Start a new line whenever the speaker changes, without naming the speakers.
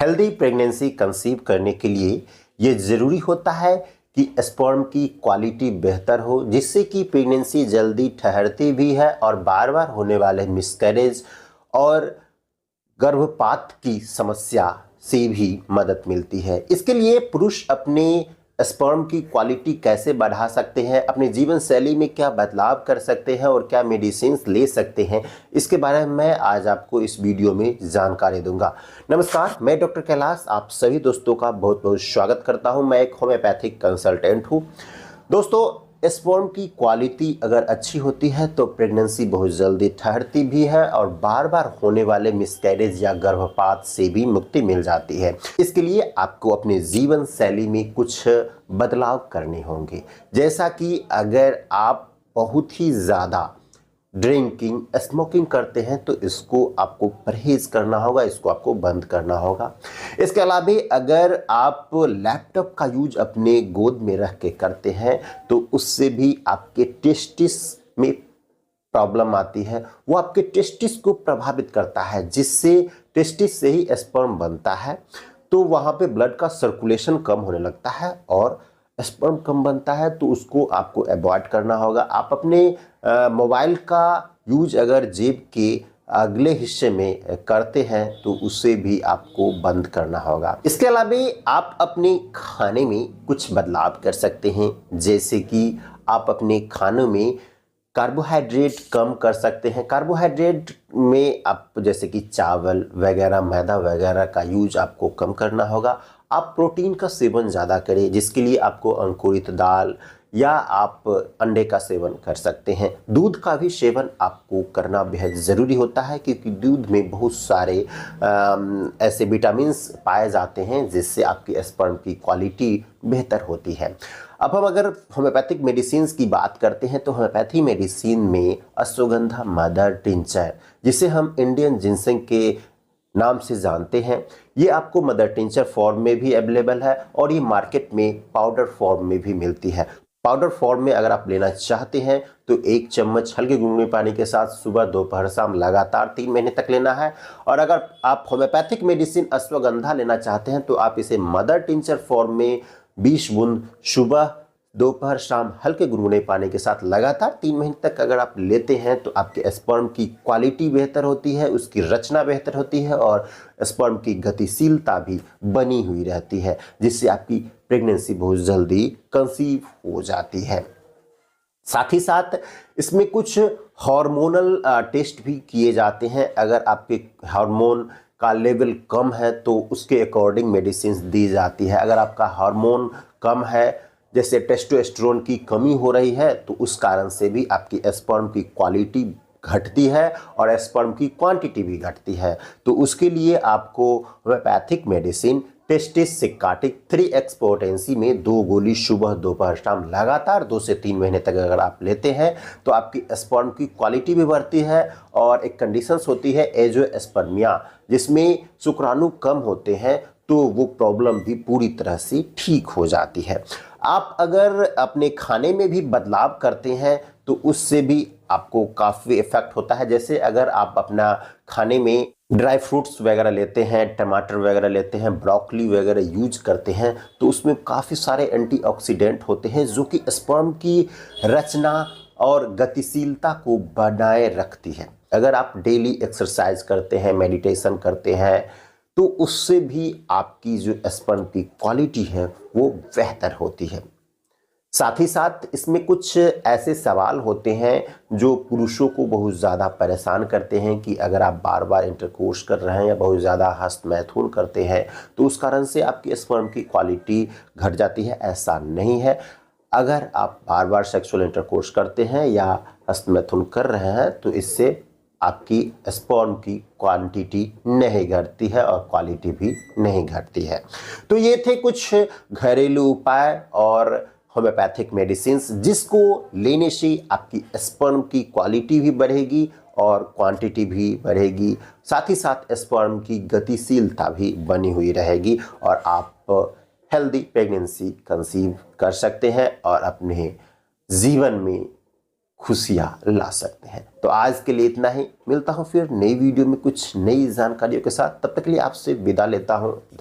Healthy pregnancy conceive करने के लिए ये ज़रूरी होता है कि स्पर्म की क्वालिटी बेहतर हो, जिससे कि प्रेगनेंसी जल्दी ठहरती भी है और बार बार होने वाले मिसकैरेज और गर्भपात की समस्या से भी मदद मिलती है। इसके लिए पुरुष अपने स्पर्म की क्वालिटी कैसे बढ़ा सकते हैं, अपने जीवन शैली में क्या बदलाव कर सकते हैं और क्या मेडिसिन ले सकते हैं, इसके बारे में मैं आज आपको इस वीडियो में जानकारी दूंगा। नमस्कार, मैं डॉक्टर कैलाश आप सभी दोस्तों का बहुत बहुत स्वागत करता हूं। मैं एक होम्योपैथिक कंसल्टेंट हूं। दोस्तों, स्पर्म की क्वालिटी अगर अच्छी होती है तो प्रेगनेंसी बहुत जल्दी ठहरती भी है और बार बार होने वाले मिसकैरेज या गर्भपात से भी मुक्ति मिल जाती है। इसके लिए आपको अपने जीवन शैली में कुछ बदलाव करने होंगे, जैसा कि अगर आप बहुत ही ज़्यादा ड्रिंकिंग स्मोकिंग करते हैं तो इसको आपको परहेज करना होगा, इसको आपको बंद करना होगा। इसके अलावा अगर आप लैपटॉप का यूज अपने गोद में रख के करते हैं तो उससे भी आपके टेस्टिस में प्रॉब्लम आती है, वो आपके टेस्टिस को प्रभावित करता है, जिससे टेस्टिस से ही स्पर्म बनता है, तो वहाँ पे ब्लड का सर्कुलेशन कम होने लगता है और स्पर्म कम बनता है, तो उसको आपको अवॉइड करना होगा। आप अपने मोबाइल का यूज अगर जेब के अगले हिस्से में करते हैं तो उसे भी आपको बंद करना होगा। इसके अलावा आप अपने खाने में कुछ बदलाव कर सकते हैं, जैसे कि आप अपने खानों में कार्बोहाइड्रेट कम कर सकते हैं। कार्बोहाइड्रेट में आप जैसे कि चावल वगैरह, मैदा वगैरह का यूज आपको कम करना होगा। आप प्रोटीन का सेवन ज़्यादा करें, जिसके लिए आपको अंकुरित दाल या आप अंडे का सेवन कर सकते हैं। दूध का भी सेवन आपको करना बेहद ज़रूरी होता है, क्योंकि दूध में बहुत सारे ऐसे विटामिन्स पाए जाते हैं जिससे आपकी स्पर्म की क्वालिटी बेहतर होती है। अब हम अगर होम्योपैथिक मेडिसिन की बात करते हैं तो होम्योपैथी मेडिसिन में अश्वगंधा मदर टिंचर, जिसे हम इंडियन जिनसेंग के नाम से जानते हैं, ये आपको मदर टिंचर फॉर्म में भी अवेलेबल है और ये मार्केट में पाउडर फॉर्म में भी मिलती है। पाउडर फॉर्म में अगर आप लेना चाहते हैं तो 1 चम्मच हल्के गुनगुने पानी के साथ सुबह दोपहर शाम लगातार 3 महीने तक लेना है। और अगर आप होम्योपैथिक मेडिसिन अश्वगंधा लेना चाहते हैं तो आप इसे मदर टिंचर फॉर्म में 20 बूंद सुबह दोपहर शाम हल्के गुनगुने पानी के साथ लगातार 3 महीने तक अगर आप लेते हैं तो आपके स्पर्म की क्वालिटी बेहतर होती है, उसकी रचना बेहतर होती है और स्पर्म की गतिशीलता भी बनी हुई रहती है, जिससे आपकी प्रेगनेंसी बहुत जल्दी कंसीव हो जाती है। साथ ही साथ इसमें कुछ हार्मोनल टेस्ट भी किए जाते हैं। अगर आपके हार्मोन का लेवल कम है तो उसके अकॉर्डिंग मेडिसिन दी जाती है। अगर आपका हार्मोन कम है, जैसे टेस्टोस्टेरोन की कमी हो रही है, तो उस कारण से भी आपकी स्पर्म की क्वालिटी घटती है और स्पर्म की क्वांटिटी भी घटती है। तो उसके लिए आपको होम्योपैथिक मेडिसिन टेस्टिस सिकाटिक 3x पोटेंसी में 2 गोली सुबह दोपहर शाम लगातार 2 से 3 महीने तक अगर आप लेते हैं तो आपकी स्पर्म की क्वालिटी भी बढ़ती है। और एक कंडीशंस होती है एंजियोस्पर्मिया, जिसमें शुक्राणु कम होते हैं, तो वो प्रॉब्लम भी पूरी तरह से ठीक हो जाती है। आप अगर अपने खाने में भी बदलाव करते हैं तो उससे भी आपको काफ़ी इफेक्ट होता है। जैसे अगर आप अपना खाने में ड्राई फ्रूट्स वगैरह लेते हैं, टमाटर वगैरह लेते हैं, ब्रोकली वगैरह यूज करते हैं, तो उसमें काफ़ी सारे एंटीऑक्सीडेंट होते हैं जो कि स्पर्म की रचना और गतिशीलता को बनाए रखती है। अगर आप डेली एक्सरसाइज करते हैं, मेडिटेशन करते हैं, तो उससे भी आपकी जो स्पर्म की क्वालिटी है वो बेहतर होती है। साथ ही साथ इसमें कुछ ऐसे सवाल होते हैं जो पुरुषों को बहुत ज़्यादा परेशान करते हैं कि अगर आप बार बार इंटरकोर्स कर रहे हैं या बहुत ज़्यादा हस्तमैथुन करते हैं तो उस कारण से आपकी स्पर्म की क्वालिटी घट जाती है। ऐसा नहीं है। अगर आप बार बार सेक्सुअल इंटरकोर्स करते हैं या हस्तमैथुन कर रहे हैं तो इससे आपकी स्पर्म की क्वांटिटी नहीं घटती है और क्वालिटी भी नहीं घटती है। तो ये थे कुछ घरेलू उपाय और होम्योपैथिक मेडिसिन, जिसको लेने से आपकी स्पर्म की क्वालिटी भी बढ़ेगी और क्वांटिटी भी बढ़ेगी, साथ ही साथ स्पर्म की गतिशीलता भी बनी हुई रहेगी और आप हेल्दी प्रेगनेंसी कंसीव कर सकते हैं और अपने जीवन में खुशियाँ ला सकते हैं। तो आज के लिए इतना ही, मिलता हूँ फिर नई वीडियो में कुछ नई जानकारियों के साथ। तब तक के लिए आपसे विदा लेता हूँ। धन्यवाद।